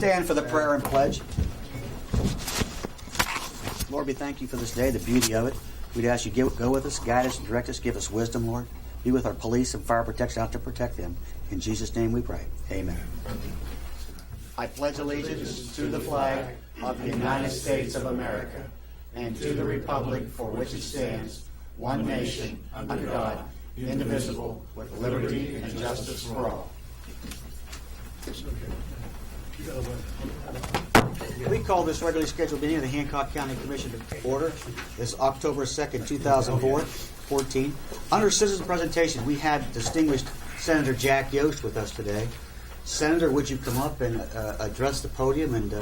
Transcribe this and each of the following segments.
stand for the prayer and pledge? Lord, we thank you for this day, the beauty of it. We'd ask you go with us, guide us, and direct us, give us wisdom, Lord. Be with our police and fire protection out to protect them. In Jesus' name we pray. Amen. I pledge allegiance to the flag of the United States of America and to the republic for which it stands, one nation, under God, indivisible, with liberty and justice for all. We call this regularly scheduled meeting of the Hancock County Commission to order. This October 2nd, 2014. Under citizen presentation, we have distinguished Senator Jack Yost with us today. Senator, would you come up and address the podium and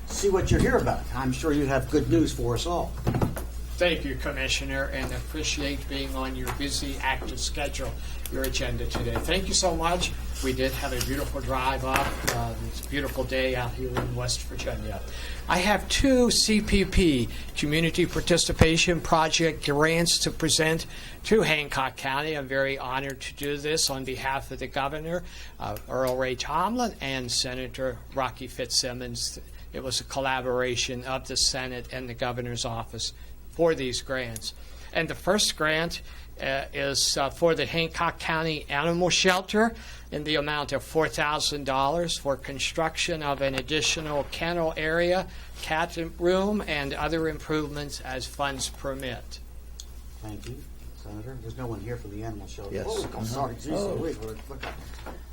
see what you're here about? I'm sure you have good news for us all. Thank you, Commissioner, and appreciate being on your busy, active schedule, your agenda today. Thank you so much. We did have a beautiful drive up. It's a beautiful day out here in West Virginia. I have two CPP, Community Participation Project grants to present to Hancock County. I'm very honored to do this on behalf of the Governor, Earl Ray Tomblin, and Senator Rocky Fitzsimmons. It was a collaboration of the Senate and the Governor's office for these grants. And the first grant is for the Hancock County Animal Shelter in the amount of $4,000 for construction of an additional kennel area, cat room, and other improvements as funds permit. Thank you, Senator. There's no one here for the animal shelter. Yes. Oh, I'm sorry.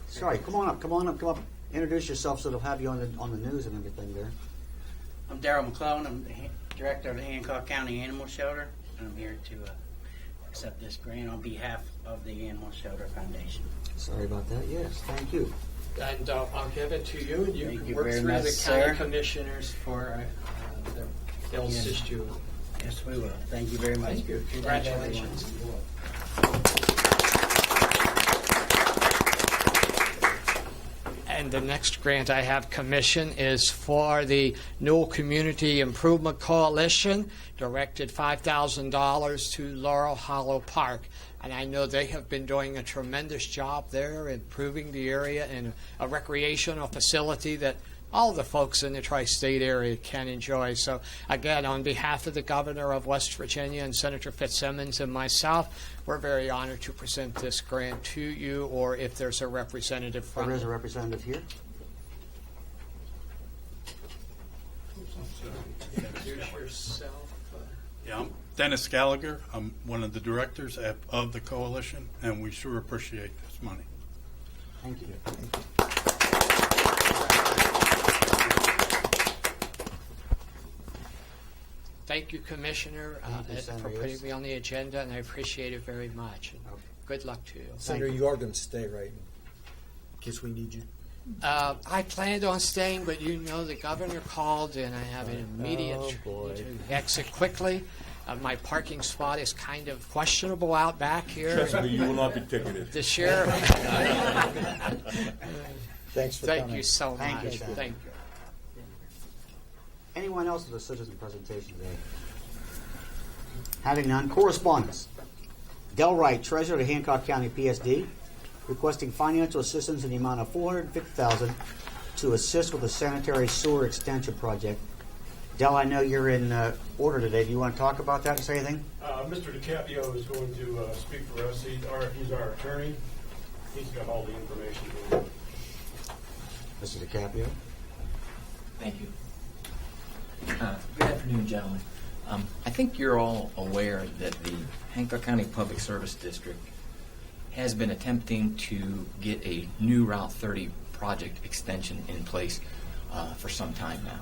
Sorry. Come on up. Introduce yourself so they'll have you on the news and everything there. I'm Darrell McClellan. I'm the director of the Hancock County Animal Shelter, and I'm here to accept this grant on behalf of the Animal Shelter Foundation. Sorry about that. Yes, thank you. And I'll give it to you, and you Thank can you work very through much, the sir. county commissioners for they'll Yes. assist you. Yes, we will. Thank you very much. Thank you. Congratulations. And the next grant I have commissioned is for the Newell Community Improvement Coalition, directed $5,000 to Laurel Hollow Park. And I know they have been doing a tremendous job there, improving the area and a recreational facility that all the folks in the tri-state area can enjoy. So again, on behalf of the Governor of West Virginia and Senator Fitzsimmons and myself, we're very honored to present this grant to you, or if there's a representative from There is a representative here. Introduce yourself. Yeah, I'm Dennis Gallagher. I'm one of the directors of the coalition, and we sure appreciate this money. Thank you. Thank you, Commissioner, Thank you, Senator for putting Yost. me on the agenda, and I appreciate it very much. And Okay. good luck to you. Senator, you are going to stay, right? In case we need you. I planned on staying, but you know the governor called, and I have an immediate Oh, boy. need to exit quickly. My parking spot is kind of questionable out back here. Trust me, you will not be ticketed. The sheriff. Thanks for Thank coming. you so Thank you, much. Senator. Thank you. Anyone else with a citizen presentation today? Having none, correspondence. Del Wright, Treasurer of Hancock County PSD, requesting financial assistance in the amount of $450,000 to assist with the sanitary sewer extension project. Del, I know you're in order today. Do you want to talk about that and say anything? Mr. DiCaprio is going to speak for us. He's our attorney. He's got all the information. Mr. DiCaprio? Thank you. Good afternoon, gentlemen. I think you're all aware that the Hancock County Public Service District has been attempting to get a new Route 30 project extension in place for some time now.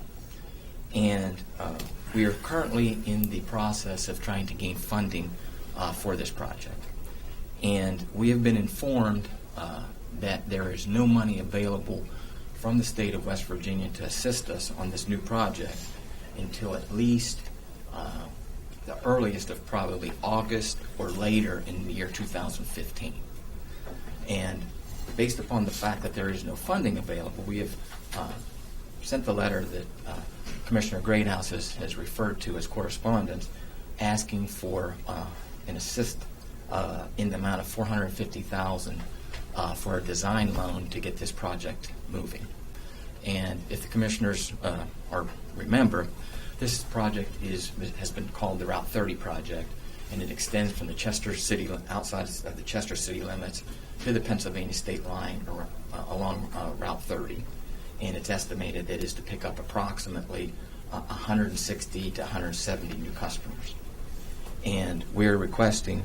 And we are currently in the process of trying to gain funding for this project. And we have been informed that there is no money available from the state of West Virginia to assist us on this new project until at least the earliest of probably August or later in the year 2015. And based upon the fact that there is no funding available, we have sent the letter that Commissioner Greathouse has referred to as correspondence, asking for an assist in the amount of $450,000 for a design loan to get this project moving. And if the commissioners remember, this project has been called the Route 30 project, and it extends from the Chester city, outside of the Chester city limits, to the Pennsylvania state line along Route 30. And it's estimated that is to pick up approximately 160 to 170 new customers. And we're requesting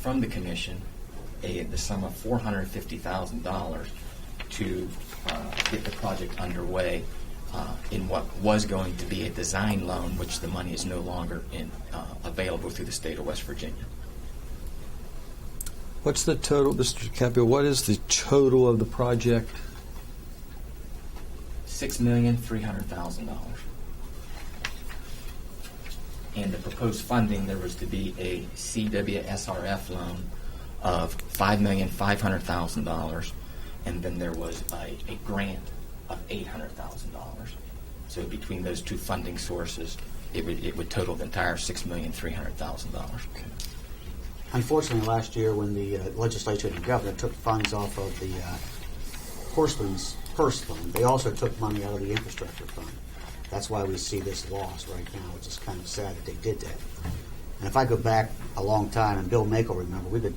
from the commission the sum of $450,000 to get the project underway in what was going to be a design loan, which the money is no longer available through the state of West Virginia. What's the total, Mr. Capio, what is the total of the project? $6,300,000. And the proposed funding, there was to be a CWSRF loan of $5,500,000, and then there was a grant of $800,000. So between those two funding sources, it would total the entire $6,300,000. Unfortunately, last year when the legislature and the governor took funds off of the Horseman's Purse Fund, they also took money out of the infrastructure fund. That's why we see this loss right now, which is kind of sad that they did that. And if I go back a long time, and Bill Mako remember, we've been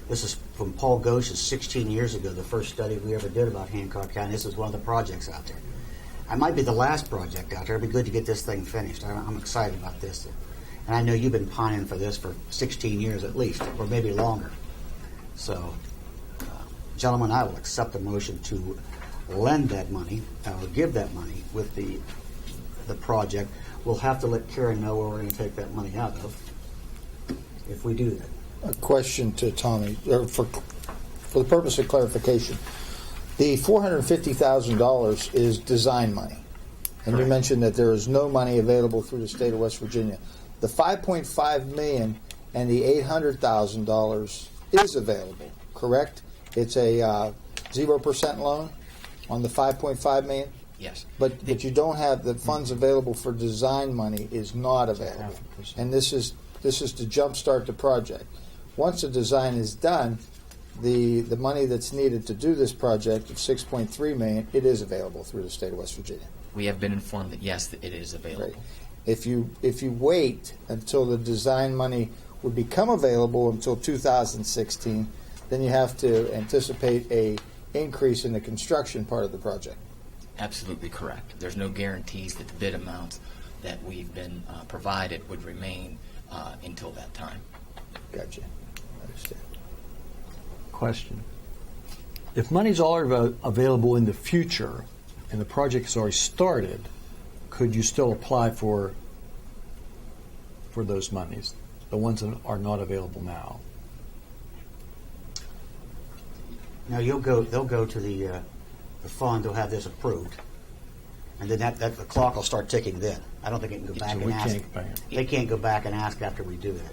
this is from Paul Ghosh's 16 years ago, the first study we ever did about Hancock County. This is one of the projects out there. I might be the last project out there. It'd be good to get this thing finished. I'm excited about this. And I know you've been pining for this for 16 years at least, or maybe longer. So, gentlemen, I will accept a motion to lend that money, or give that money with the project. We'll have to let Karen know where we're going to take that money out of if we do that. A question to Tommy, or for the purpose of clarification. The $450,000 is design money. And Correct. You mentioned that there is no money available through the state of West Virginia. The $5.5 million and the $800,000 is available, correct? It's a 0% loan on the $5.5 million? Yes. But you don't have the funds available for design money is not available. And this is to jumpstart the project. Once the design is done, the money that's needed to do this project of $6.3 million, it is available through the state of West Virginia. We have been informed that yes, that it is available. Right. If you wait until the design money would become available until 2016, then you have to anticipate a increase in the construction part of the project. Absolutely correct. There's no guarantees that the bid amounts that we've been provided would remain until that time. Gotcha. Understand. Question. If money's already available in the future and the project has already started, could you still apply for those monies, the ones that are not available now? Now they'll go to the fund. They'll have this approved, and then the clock will start ticking. Then I don't think it can go back So and we ask. can't go back. They can't go back and ask after we do that.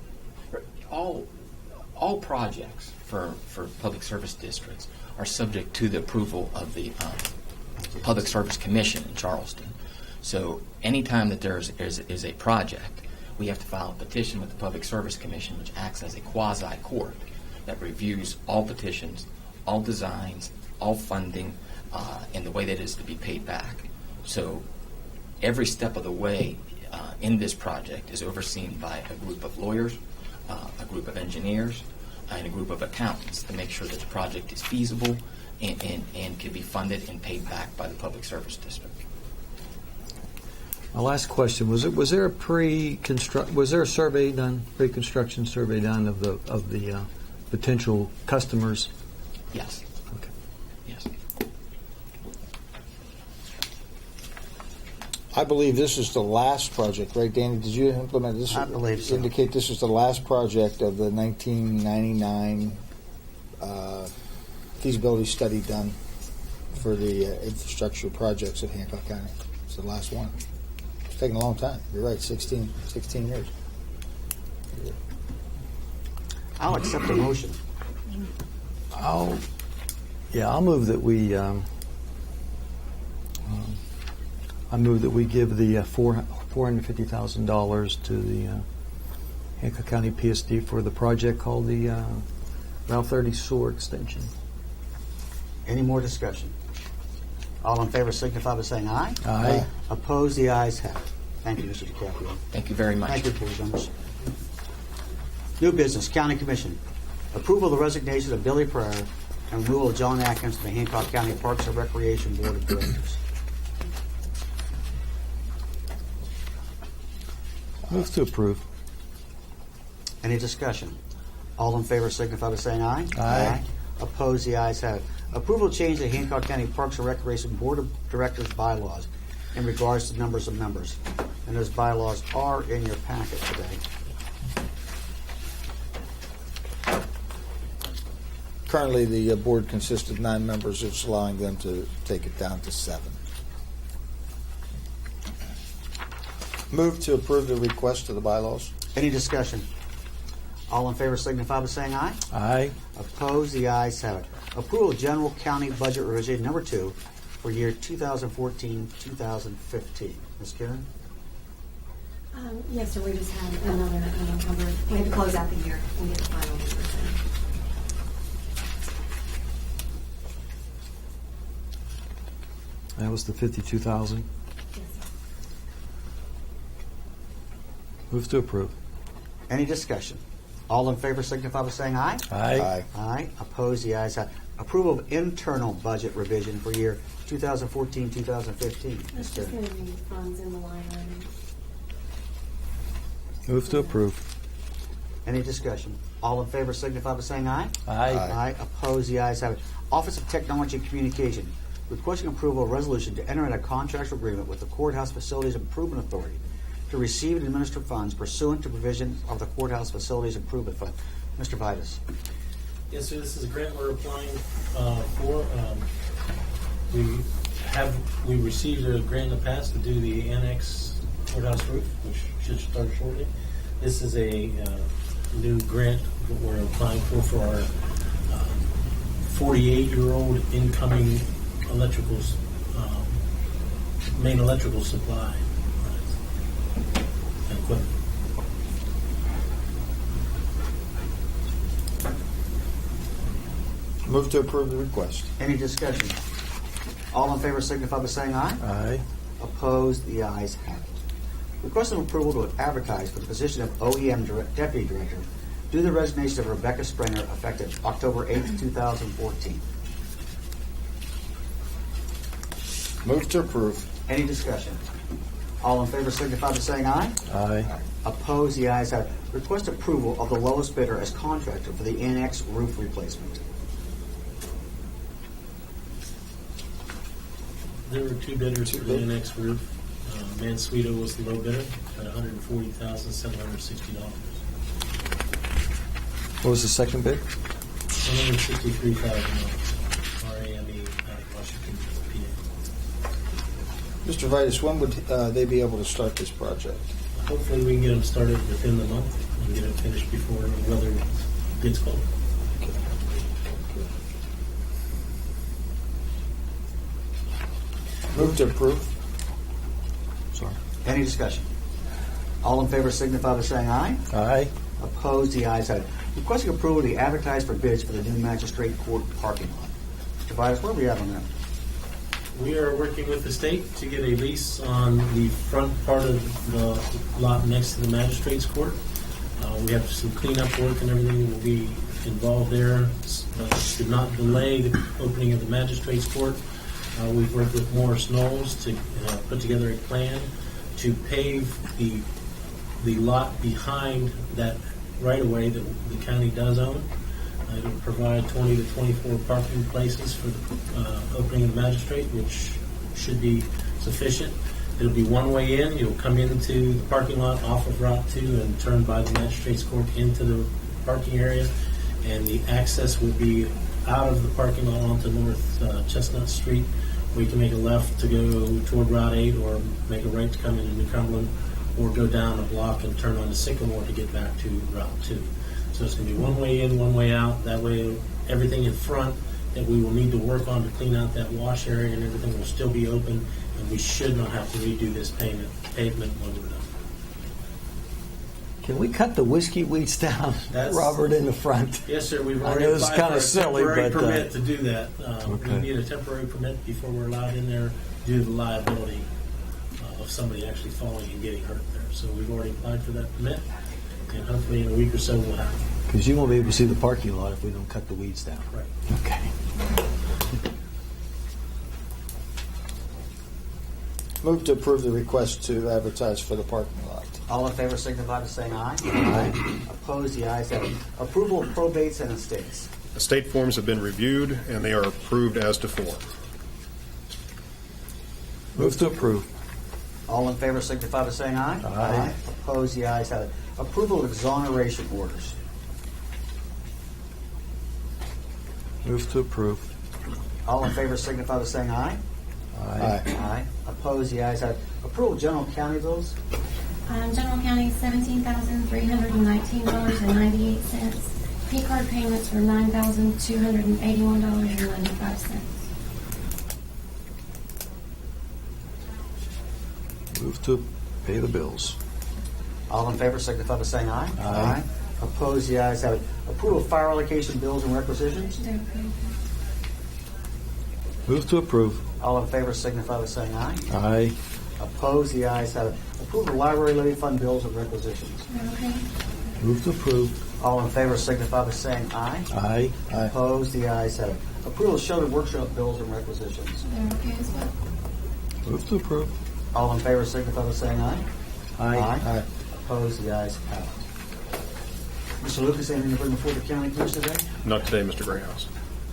All projects for public service districts are subject to the approval of the Public Service Commission in Charleston. So anytime that there is a project, we have to file a petition with the Public Service Commission, which acts as a quasi-court that reviews all petitions, all designs, all funding, and the way that it is to be paid back. So every step of the way in this project is overseen by a group of lawyers, a group of engineers, and a group of accountants to make sure that the project is feasible and can be funded and paid back by the Public Service District. My last question was there a pre-construction survey done of the potential customers? Yes. Okay. Yes. I believe this is the last project, right, Danny? Did you implement this? I believe so. Indicate this is the last project of the 1999 feasibility study done for the infrastructure projects of Hancock County. It's the last one. It's taken a long time. You're right, 16 years. I'll accept the motion. I'll move that we. I move that we give the $450,000 to the Hancock County PSD for the project called the Route 30 Sewer Extension. Any more discussion? All in favor signify by saying aye. Aye. Opposed, the ayes have it. Thank you, Mr. DiCaprio. Thank you very much. Thank you, board members. New business, County Commission. Approval of the resignation of Billy Pryor and removal of John Atkins from the Hancock County Parks and Recreation Board of Directors. Move to approve. Any discussion? All in favor signify by saying aye. Aye. Opposed, the ayes have it. Approval of change to Hancock County Parks and Recreation Board of Directors bylaws in regards to numbers of members. And those bylaws are in your packet today. Currently, the board consists of 9 members. It's allowing them to take it down to 7. Move to approve the request to the bylaws. Any discussion? All in favor signify by saying aye. Aye. Opposed, the ayes have it. Approval of General County Budget Revision Number 2 for year 2014-2015. Ms. Karen? Yes, sir, we just had another number. We had to close out the year and get the final numbers in. That was the 52,000. Yes, sir. Move to approve. Any discussion? All in favor signify by saying aye. Aye. Aye. Opposed, the ayes have it. Approval of internal budget revision for year 2014-2015. Ms. It's just Karen? going to be funds in the line item. Move to approve. Any discussion? All in favor signify by saying aye. Aye. Aye. Opposed, the ayes have it. Office of Technology and Communication, requesting approval of resolution to enter into a contractual agreement with the Courthouse Facilities Improvement Authority to receive and administer funds pursuant to provision of the Courthouse Facilities Improvement Fund. Mr. Vitus. Yes, sir, this is a grant we're applying for. We received a grant in the past to do the annex courthouse roof, which should start shortly. This is a new grant that we're applying for our 48-year-old incoming main electrical supply and equipment. Move to approve the request. Any discussion? All in favor signify by saying aye. Aye. Opposed, the ayes have it. Requesting approval to advertise for the position of OEM Deputy Director due to the resignation of Rebecca Springer effective October 8, 2014. Move to approve. Any discussion? All in favor signify by saying aye. Aye. Opposed, the ayes have it. Request approval of the lowest bidder as contractor for the annex roof replacement. There were 2 bidders for the annex roof. Mansueto was the low bidder at $140,760. What was the second bid? $153,000. RAME out of Washington, PA. Mr. Vitus, when would they be able to start this project? Hopefully we can get them started within the month and get it finished before the weather gets cold. Move to approve. Sorry. Any discussion? All in favor signify by saying aye. Aye. Opposed, the ayes have it. Requesting approval to advertise for bids for the new magistrate court parking lot. Mr. Vitus, where are we at on that? We are working with the state to get a lease on the front part of the lot next to the magistrate's court. We have some cleanup work and everything will be involved there. Should not delay the opening of the magistrate's court. We've worked with Morris Knowles to put together a plan to pave the lot behind that right-of-way that the county does own. It will provide 20 to 24 parking places for the opening of the magistrate, which should be sufficient. It'll be one way in. You'll come into the parking lot off of Route 2 and turn by the magistrate's court into the parking area. And the access will be out of the parking lot onto North Chestnut Street, where you can make a left to go toward Route 8 or make a right to come into New Cumberland, or go down a block and turn onto Sycamore to get back to Route 2. So it's going to be one way in, one way out. That way everything in front that we will need to work on to clean out that wash area and everything will still be open, and we should not have to redo this pavement when we're done. Can we cut the whiskey weeds down, That's- Robert, in the front? Yes, sir. We've I already know it's applied kinda for a silly, temporary but, permit to do that. okay. We need a temporary permit before we're allowed in there due to the liability of somebody actually falling and getting hurt there. So we've already applied for that permit, and hopefully in a week or so we'll have it. Because you won't be able to see the parking lot if we don't cut the weeds down. Right. Okay. Move to approve the request to advertise for the parking lot. All in favor signify by saying aye. Aye. Opposed, the ayes have it. Approval of probates and estates. Estate forms have been reviewed, and they are approved as to form. Move to approve. All in favor signify by saying aye. Aye. Opposed, the ayes have it. Approval of exoneration orders. Move to approve. All in favor signify by saying aye. Aye. Aye. Opposed, the ayes have it. Approval of general county bills. General County, $17,319.98. P-card payments were $9,281.95. Move to pay the bills. All in favor signify by saying aye. Aye. Opposed, the ayes have it. Approval of fire allocation bills and requisitions. They're approved. Move to approve. All in favor signify by saying aye. Aye. Opposed, the ayes have it. Approval of library levy fund bills and requisitions. They're okay. Move to approve. All in favor signify by saying aye. Aye. Opposed, the ayes have it. Approval of shelter workshop bills and requisitions. They're okay as well. Move to approve. All in favor signify by saying aye. Aye. Opposed, the ayes have it. Mr. Lucas, anything to bring before the county commission today? Not today, Mr. Grayhouse.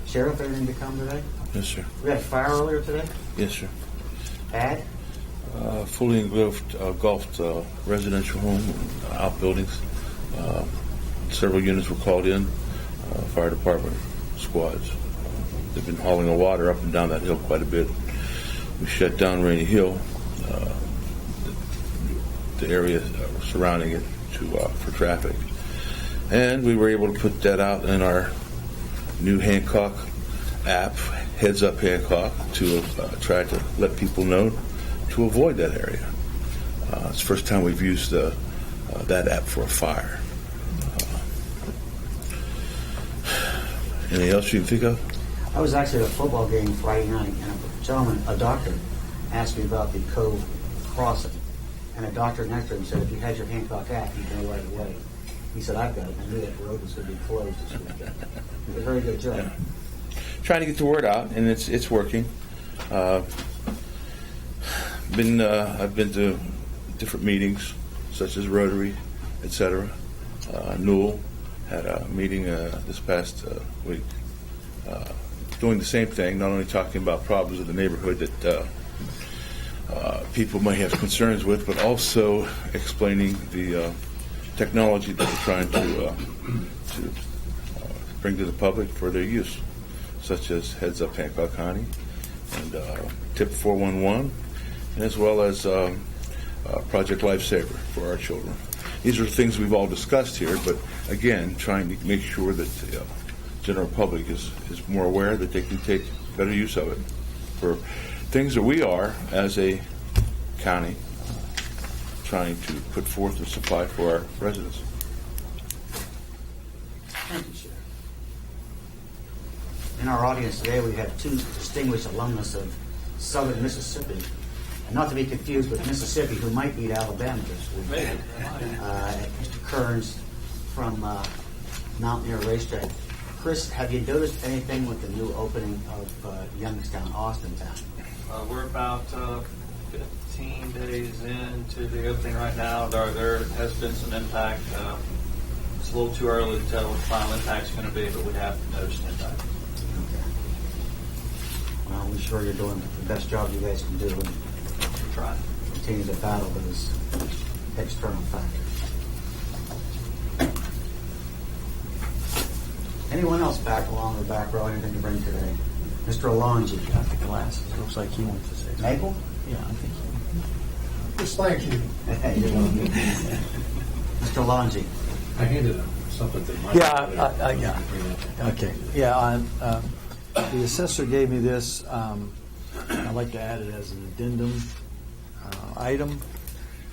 Sheriff, anything to come today? Yes, sir. We had a fire earlier today. Yes, sir. Ad? Fully engulfed residential home, outbuildings. Several units were called in, fire department squads. They've been hauling the water up and down that hill quite a bit. We shut down Rainy Hill, the area surrounding it for traffic. And we were able to put that out in our new Hancock app, Heads Up Hancock, to try to let people know to avoid that area. It's the first time we've used that app for a fire. Anything else you can think of? I was actually at a football game Friday night, and a doctor, asked me about the Cove crossing. And a doctor next to him said, if you had your Hancock app, you'd know right away. He said, I've got it. I knew that road was going to be closed this weekend. Did a very good job. Yeah. Trying to get the word out, and it's working. I've been to different meetings, such as Rotary, etc. Newell had a meeting this past week, doing the same thing, not only talking about problems in the neighborhood that people may have concerns with, but also explaining the technology that we're trying to bring to the public for their use, such as Heads Up Hancock County and Tip 411, as well as Project Lifesaver for our children. These are things we've all discussed here, but again, trying to make sure that the general public is more aware that they can take better use of it for things that we are, as a county, trying to put forth and supply for our residents. Thank you, Sheriff. In our audience today, we have two distinguished alumnus of Southern Mississippi, and not to be confused with Mississippi, who might beat Alabama this week. Mr. Kearns from Mountaineer Racetrack. Chris, have you noticed anything with the new opening of Youngstown, Austintown? We're about 15 days into the opening right now. There has been some impact. It's a little too early to tell what the final impact's going to be, but we have noticed impact. Okay. Well, I'm sure you're doing the best job you guys can do and Try. continue to battle those external factors. Anyone else back along the back row? Anything to bring today? Mr. Alonji. Got the glasses. Looks like he wants to say something. Maple? Yeah, I think so. Just thank you. Mr. Alonji. I handed him something that might. Yeah. Okay. Yeah. The assessor gave me this. I'd like to add it as an addendum item,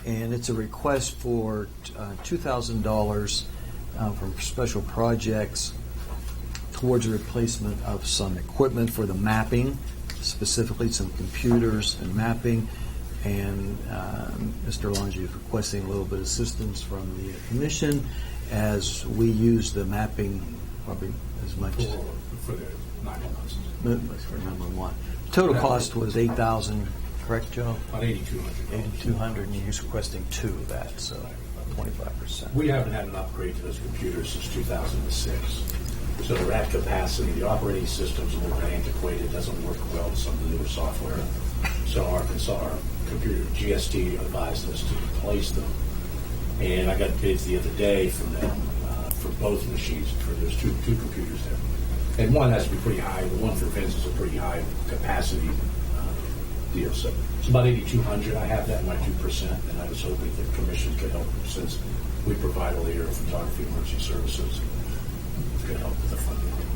and it's a request for $2,000 for special projects towards the replacement of some equipment for the mapping, specifically some computers and mapping. And Mr. Longi is requesting a little bit of assistance from the commission as we use the mapping probably as much for the 911. for 911. Total cost was $8,000, correct, Joe? About $8,200. $8,200, and he's requesting 2 of that, so 25%. We haven't had an upgrade to those computers since 2006. So they're at capacity. The operating system's a little bit antiquated, doesn't work well with some of the newer software. So our computer, GST, advised us to replace them. And I got bids the other day from them for both machines. There's two computers there. And one has to be pretty high. The one for Vince is a pretty high capacity deal. So it's about $8,200. I have that in my 2%, and I was hoping the commission could help since we provide all the aerial photography emergency services. Could help with the funding like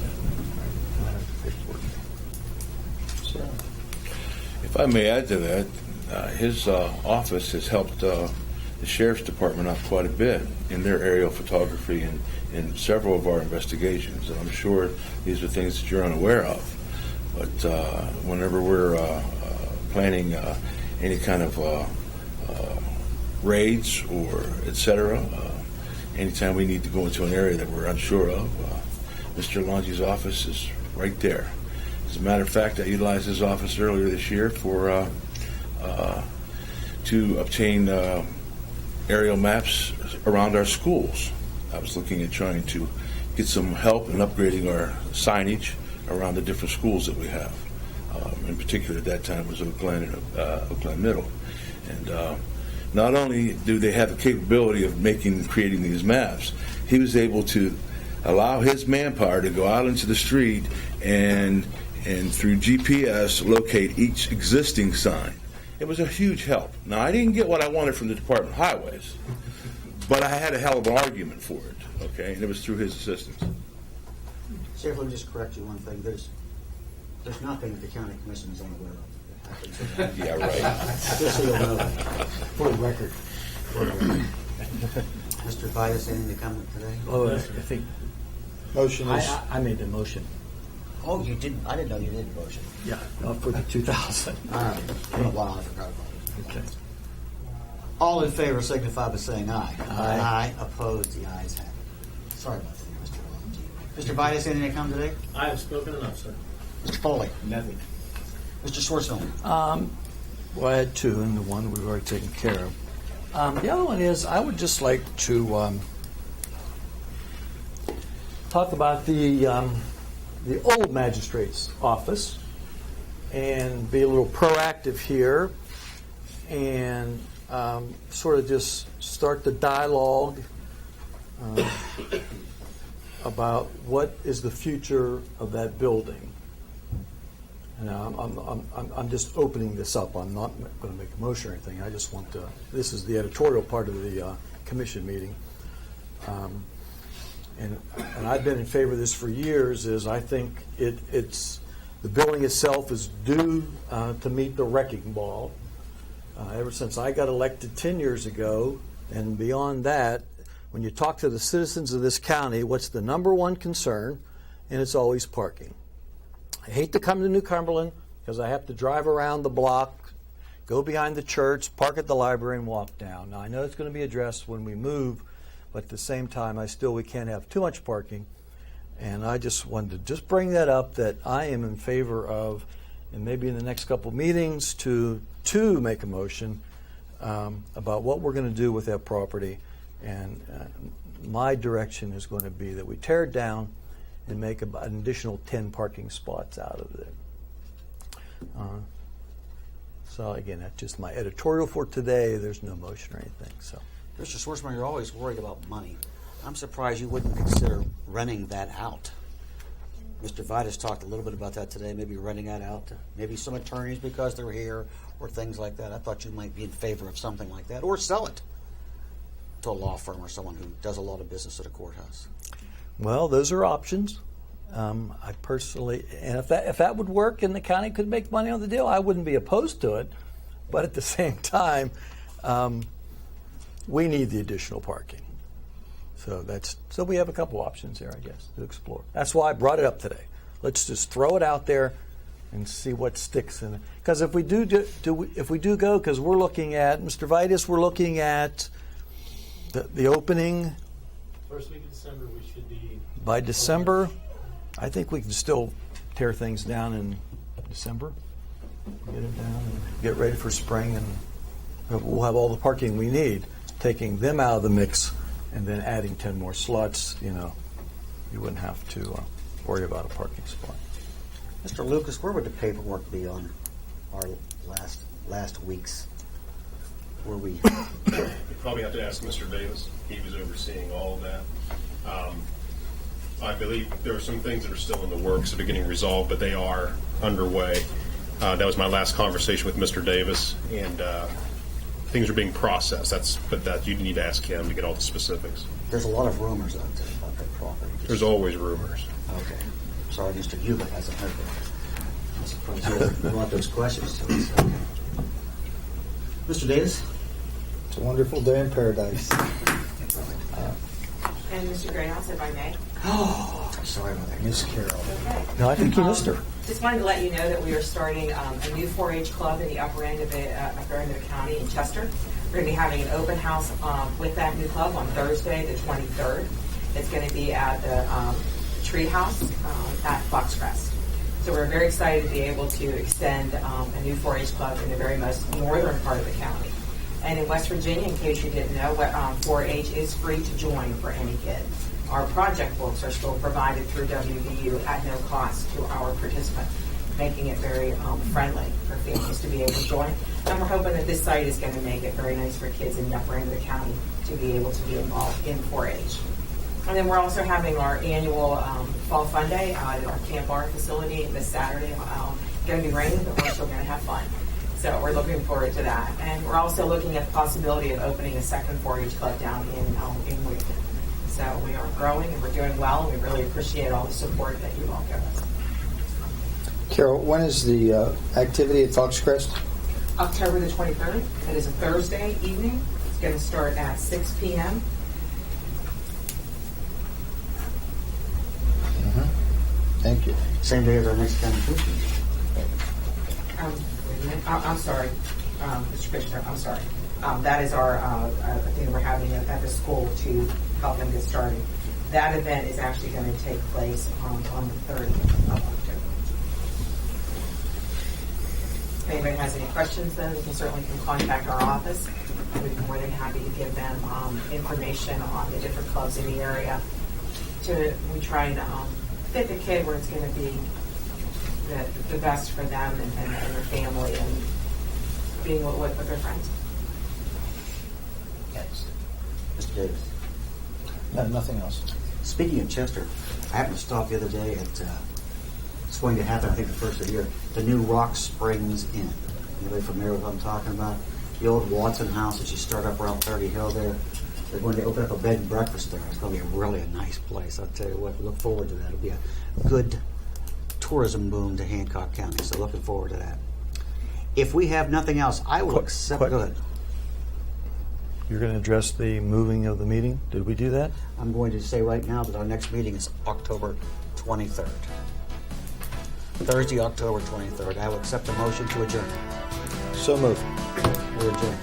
that. So, if I may add to that, his office has helped the sheriff's department out quite a bit in their aerial photography and in several of our investigations. And I'm sure these are things that you're unaware of. But whenever we're planning any kind of raids or et cetera, anytime we need to go into an area that we're unsure of, Mr. Longi's office is right there. As a matter of fact, I utilized his office earlier this year for to obtain aerial maps around our schools. I was looking at trying to get some help in upgrading our signage around the different schools that we have. In particular, at that time was Oak Glen Middle. And not only do they have the capability of creating these maps, he was able to allow his manpower to go out into the street and through GPS locate each existing sign. It was a huge help. Now, I didn't get what I wanted from the Department of Highways, but I had a hell of an argument for it, okay? And it was through his assistance. Sheriff, let me just correct you one thing. There's nothing that the county commission is unaware of that happens. Yeah, right. Just so you'll know that. For the record. Mr. Vidas, anything to comment today? Oh, I think Motion is, I made the motion. Oh, you didn't? I didn't know you did the motion. Yeah, for the 2,000. All right. It's been a while. I forgot about it. Okay. All in favor signify by saying aye. Aye. Opposed? The ayes have it. Sorry about that, Mr. Mr. Vidas, anything to come today? I have spoken enough, sir. Mr. Foley? Nothing. Mr. Schwartzman? Well, I had 2, and the one we've already taken care of. The other one is I would just like to talk about the old magistrate's office and be a little proactive here and sort of just start the dialogue about what is the future of that building. And I'm just opening this up. I'm not going to make a motion or anything. I just want to. This is the editorial part of the commission meeting, and I've been in favor of this for years. Is I think it's the building itself is due to meet the wrecking ball. Ever since I got elected 10 years ago, and beyond that, when you talk to the citizens of this county, what's the number one concern? And it's always parking. I hate to come to New Cumberland because I have to drive around the block, go behind the church, park at the library, and walk down. Now, I know it's going to be addressed when we move, but at the same time, we can't have too much parking. And I just wanted to bring that up, that I am in favor of, and maybe in the next couple of meetings, to make a motion about what we're going to do with that property. And my direction is going to be that we tear it down and make an additional 10 parking spots out of it. So again, that's just my editorial for today. There's no motion or anything. So, Mr. Schwartzman, you're always worried about money. I'm surprised you wouldn't consider renting that out. Mr. Vidas talked a little bit about that today, maybe renting that out to maybe some attorneys because they're here or things like that. I thought you might be in favor of something like that, or sell it to a law firm or someone who does a lot of business at a courthouse. well, those are options. I personally, and if that would work and the county could make money on the deal, I wouldn't be opposed to it. But at the same time, we need the additional parking. So we have a couple options there, I guess, to explore. That's why I brought it up today. Let's just throw it out there and see what sticks in it. Because if we do go, because we're looking at, Mr. Vitus, we're looking at the opening First week of December, we should be. by December. I think we can still tear things down in December, get it down and get ready for spring, and we'll have all the parking we need. Taking them out of the mix and then adding 10 more slots, you wouldn't have to worry about a parking spot. Mr. Lucas, where would the paperwork be on our last week's? Where we? You probably have to ask Mr. Davis. He was overseeing all of that. I believe there are some things that are still in the works of getting resolved, but they are underway. That was my last conversation with Mr. Davis, and things are being processed. But that you need to ask him to get all the specifics. There's a lot of rumors out there about that property. There's always rumors. Okay. Sorry, Mr. Hubert hasn't heard that. I'm surprised he hasn't brought those questions to us. Okay. Mr. Davis? It's a wonderful day in paradise. And Mr. Greyhouse, if I may. Oh, sorry about that. Miss Carol. Okay. No, I think you missed her. Just wanted to let you know that we are starting a new 4-H club in the upper end of the county in Chester. We're going to be having an open house with that new club on Thursday, the 23rd. It's going to be at the Tree House at Foxcrest. So we're very excited to be able to extend a new 4-H club in the very most northern part of the county. And in West Virginia, in case you didn't know, 4-H is free to join for any kid. Our project books are still provided through WVU at no cost to our participants, making it very friendly for families to be able to join. And we're hoping that this site is going to make it very nice for kids in the upper end of the county to be able to be involved in 4-H. And then we're also having our annual Fall Fun Day at our Camp Bar facility this Saturday. It's going to be raining, but we're still going to have fun. So we're looking forward to that. And we're also looking at the possibility of opening a second 4-H club down in Wheaton. So we are growing and we're doing well, and we really appreciate all the support that you all give us. Carol, when is the activity at Foxcrest? October the 23rd. It is a Thursday evening. It's going to start at 6 p.m. Thank you. Same day as our next county commission. Wait a minute. I'm sorry, Mr. Commissioner, I'm sorry. That is our thing we're having at the school to help them get started. That event is actually going to take place on the 30th of October. If anybody has any questions, then we can certainly contact our office. We'd be more than happy to give them information on the different clubs in the area. We try and fit the kid where it's going to be the best for them and their family and being with their friends. Yes. Mr. Davis. No, nothing else. Speaking of Chester, I happened to stop the other day at, it's going to happen, I think, the first of the year, the new Rock Springs Inn. Anybody familiar with what I'm talking about? The old Watson house that you start up around 30 Hill there. They're going to open up a bed and breakfast there. It's going to be really a nice place. I'll tell you what, we look forward to that. It'll be a good tourism boom to Hancock County, so looking forward to that. If we have nothing else, I will accept. Go ahead. You're going to address the moving of the meeting? Did we do that? I'm going to say right now that our next meeting is October 23rd. Thursday, October 23rd. I will accept the motion to adjourn. So moved. We're adjourned.